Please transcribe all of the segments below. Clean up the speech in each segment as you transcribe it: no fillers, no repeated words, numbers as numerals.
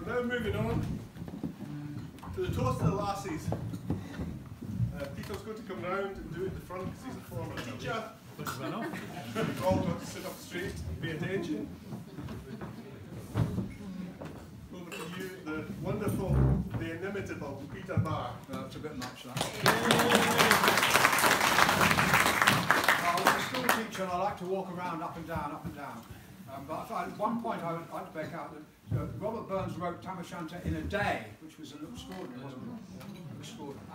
Now moving on to the toast of the lassies. Peter's going to come round and do it in the front because he's a former teacher. We've all got to sit up straight and pay attention. Over to you, the wonderful, the inimitable Peter Barr. That's a bit much, that. I was a school teacher and I like to walk around up and down, up and down. But at one point I would like to make out that Robert Burns wrote Tam O'Shanter in a day, which was an extraordinary, wasn't it? Extraordinary.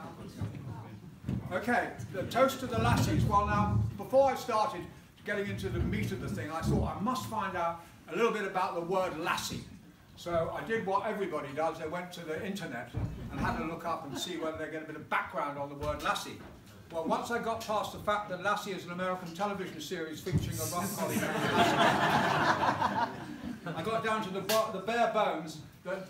Okay, the toast to the lassies. Well now, before I started getting into the meat of the thing, I thought I must find out a little bit about the word lassie. So I did what everybody does. I went to the internet and had a look up and see whether they get a bit of background on the word lassie. Well, once I got past the fact that Lassie is an American television series featuring a rough collie named Lassie, I got down to the bare bones that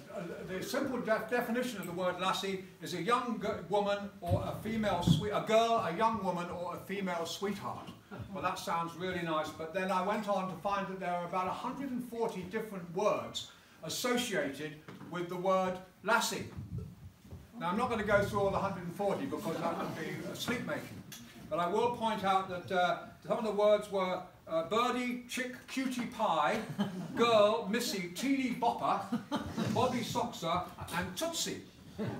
the simple definition of the word lassie is a young woman or a female a young woman or a female sweetheart. Well, that sounds really nice, but then I went on to find that there are about 140 different words associated with the word lassie. Now, I'm not going to go through all the 140 because that would be sleep making, but I will point out that some of the words were birdie, chick, cutie pie, girl, missy, teeny bopper, bobby soxer, and tootsie.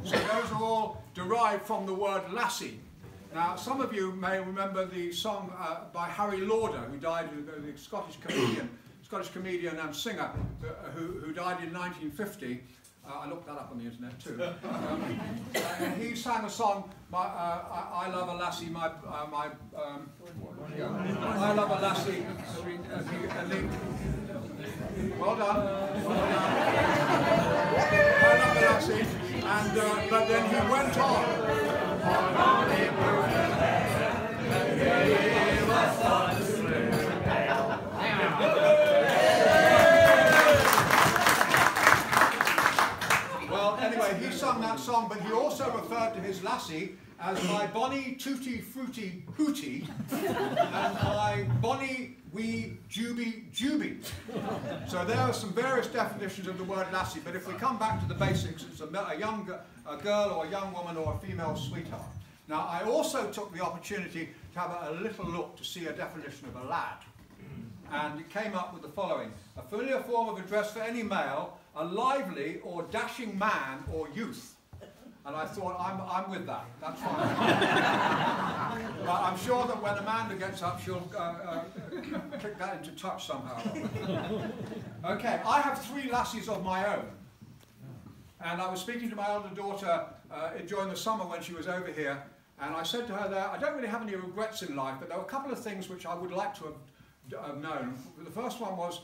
So those are all derived from the word lassie. Now, some of you may remember the song by Harry Lauder, who died, the Scottish comedian and singer, who died in 1950. I looked that up on the internet too. And he sang a song, I love a lassie, I love a lassie. Well done. I love a lassie. And, but then he went on. Anyway, he sung that song, but he also referred to his lassie as my bonny tooty fruity hooty and my bonny wee juby juby. So there are some various definitions of the word lassie, but if we come back to the basics, it's a girl or a young woman or a female sweetheart. Now, I also took the opportunity to have a little look to see a definition of a lad. And it came up with the following: a familiar form of address for any male, a lively or dashing man or youth. And I thought, I'm with that, that's fine. But I'm sure that when Amanda gets up, she'll kick that into touch somehow. Okay, I have 3 lassies of my own. And I was speaking to my older daughter during the summer when she was over here, and I said to her there, I don't really have any regrets in life, but there were a couple of things which I would like to have known. The first one was,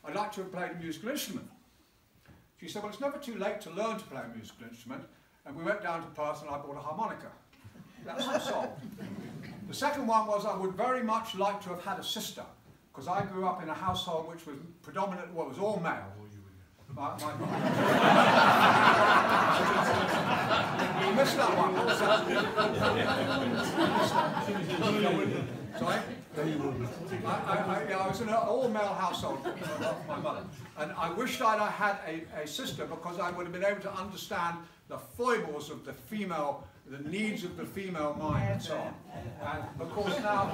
I'd like to have played a musical instrument. She said, well, it's never too late to learn to play a musical instrument. And we went down to Perth and I bought a harmonica. That's solved. The second one was, I would very much like to have had a sister, because I grew up in a household which was predominant, well, it was all male. You missed that one. Sorry? I was in an all-male household with my mother, and I wished I'd had a sister, because I would have been able to understand the foibles of the female, the needs of the female mind and so on. And of course now,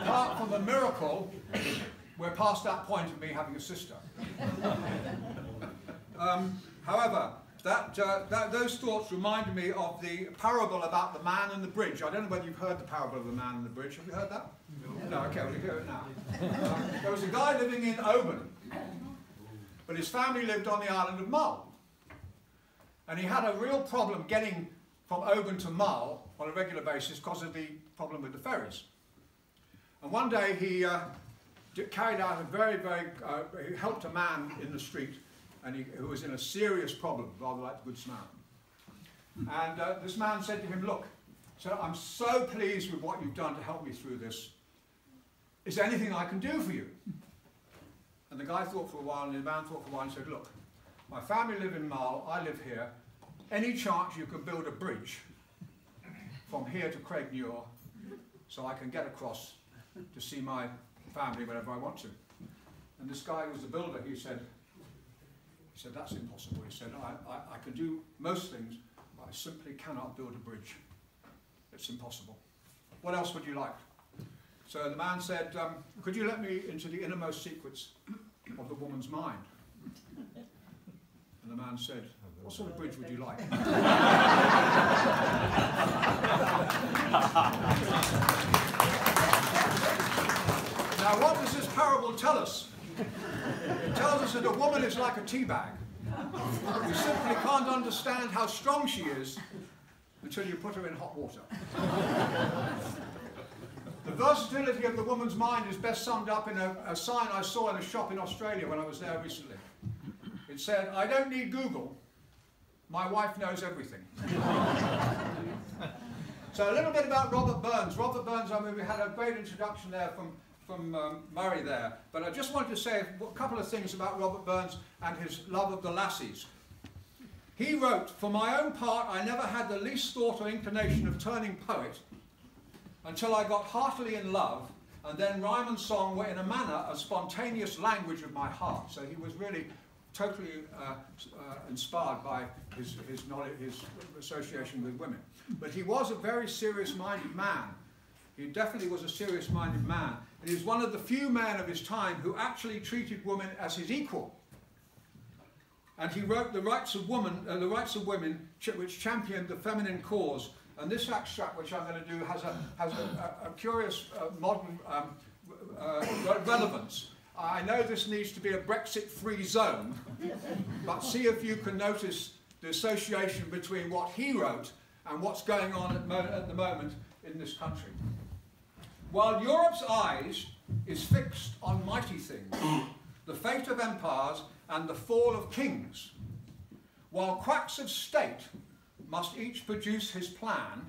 apart from the miracle, we're past that point of me having a sister. However, those thoughts reminded me of the parable about the man and the bridge. I don't know whether you've heard the parable of the man and the bridge. Have you heard that? No, okay, we'll hear it now. There was a guy living in Oban, but his family lived on the island of Mull. And he had a real problem getting from Oban to Mull on a regular basis because of the problem with the ferries. And one day he carried out a he helped a man in the street who was in a serious problem, rather like the Good Samaritan. And this man said to him, look, I'm so pleased with what you've done to help me through this. Is there anything I can do for you? And the guy thought for a while, and the man thought for a while, and said, look, my family live in Mull, I live here. Any chance you could build a bridge from here to Craigmuir so I can get across to see my family whenever I want to? And this guy was the builder. He said, He said, that's impossible. He said, I can do most things, but I simply cannot build a bridge. It's impossible. What else would you like? So the man said, could you let me into the innermost secrets of the woman's mind? And the man said, what sort of bridge would you like? Now, what does this parable tell us? It tells us that a woman is like a tea bag. You simply can't understand how strong she is until you put her in hot water. The versatility of the woman's mind is best summed up in a sign I saw in a shop in Australia when I was there recently. It said, I don't need Google, my wife knows everything. So a little bit about Robert Burns. Robert Burns, I mean, we had a great introduction there from Murray there, but I just wanted to say a couple of things about Robert Burns and his love of the Lassies. He wrote, for my own part, I never had the least thought or inclination of turning poet until I got heartily in love, and then rhyme and song were in a manner a spontaneous language of my heart. So he was really totally inspired by his knowledge, his association with women. But he was a very serious-minded man. He definitely was a serious-minded man. And he was one of the few men of his time who actually treated women as his equal. And he wrote The Rights of Women, which championed the feminine cause. And this extract, which I'm going to do, has a curious modern relevance. I know this needs to be a Brexit-free zone, but see if you can notice the association between what he wrote and what's going on at the moment in this country. While Europe's eyes is fixed on mighty things, the fate of empires and the fall of kings, while quacks of state must each produce his plan,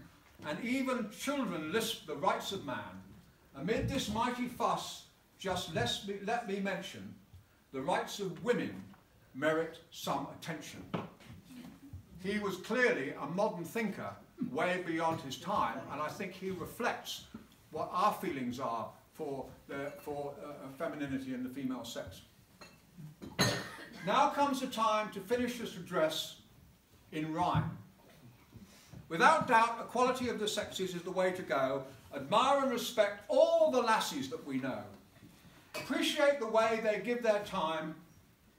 and even children lisp the rights of man, amid this mighty fuss, just let me mention, the rights of women merit some attention. He was clearly a modern thinker, way beyond his time, and I think he reflects what our feelings are for femininity and the female sex. Now comes the time to finish this address in rhyme. Without doubt, equality of the sexes is the way to go. Admire and respect all the lassies that we know. Appreciate the way they give their time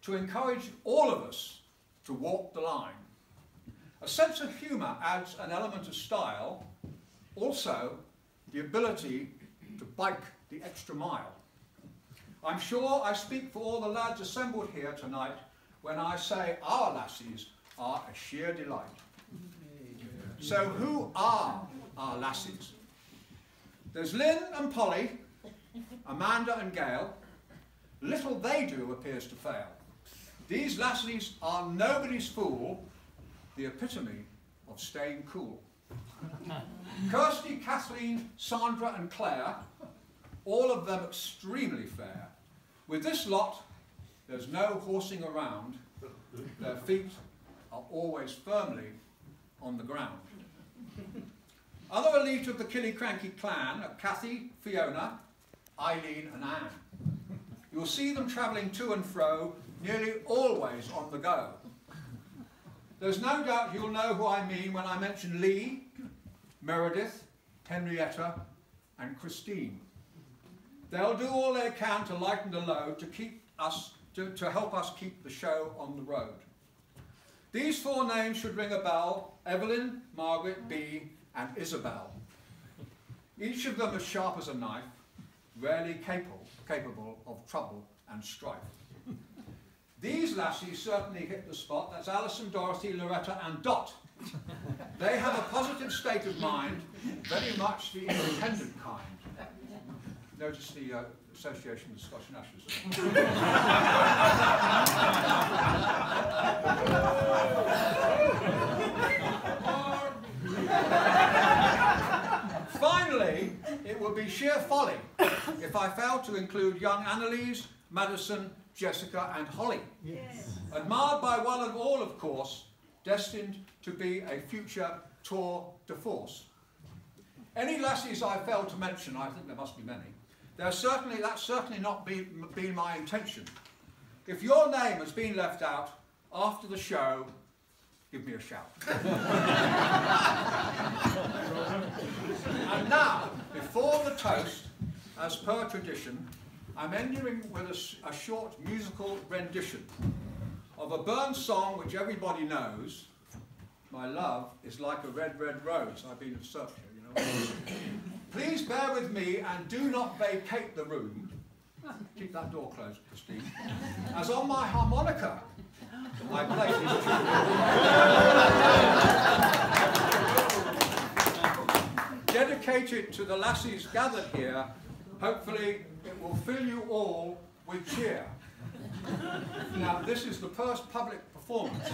to encourage all of us to walk the line. A sense of humour adds an element of style, also the ability to bike the extra mile. I'm sure I speak for all the lads assembled here tonight when I say our lassies are a sheer delight. So who are our lassies? There's Lynn and Polly, Amanda and Gail. Little they do appears to fail. These lassies are nobody's fool, the epitome of staying cool. Kirsty, Kathleen, Sandra and Claire, all of them extremely fair. With this lot, there's no horsing around. Their feet are always firmly on the ground. Other elite of the Killiecrankie clan are Kathy, Fiona, Eileen and Anne. You'll see them travelling to and fro, nearly always on the go. There's no doubt you'll know who I mean when I mention Lee, Meredith, Henrietta and Christine. They'll do all they can to lighten the load to help us keep the show on the road. These four names should ring a bell: Evelyn, Margaret, Bee and Isabel. Each of them as sharp as a knife, rarely capable of trouble and strife. These lassies certainly hit the spot. That's Alison, Dorothy, Loretta and Dot. They have a positive state of mind, very much the independent kind. Notice the association with Scotch and Ashes. Finally, it would be sheer folly if I failed to include young Annalise, Madison, Jessica and Holly. Yes. Admired by one and all, of course, destined to be a future tour de force. Any lassies I failed to mention, I think there must be many, that's certainly not been my intention. If your name has been left out, after the show, give me a shout. And now, before the toast, as per tradition, I'm ending with a short musical rendition of a Burns song which everybody knows. My love is like a red, red rose. I've been in search here, you know. Please bear with me and do not vacate the room. Keep that door closed, Christine. As on my harmonica, I play this tune. Dedicated to the lassies gathered here, hopefully it will fill you all with cheer. Now, this is the first public performance.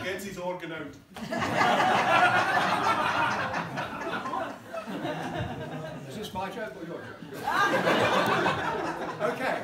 Gets his organ out. Is this my joke or your joke? Okay.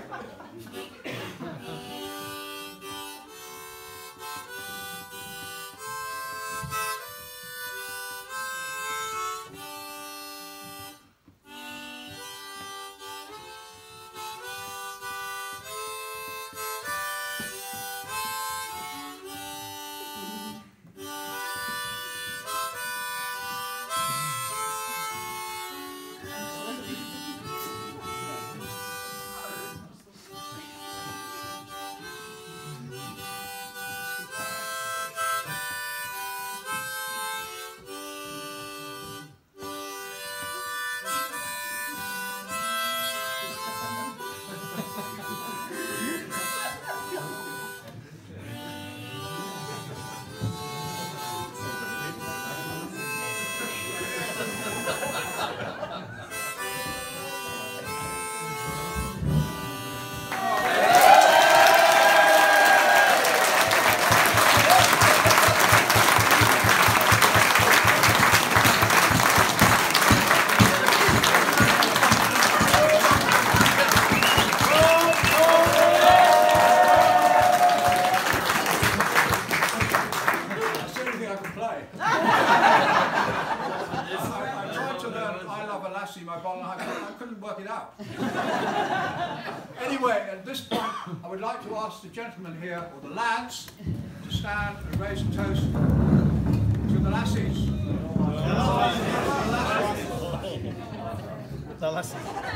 I couldn't work it out. Anyway, at this point, I would like to ask the gentlemen here, or the lads, to stand and raise a toast to the lassies. The Lassies.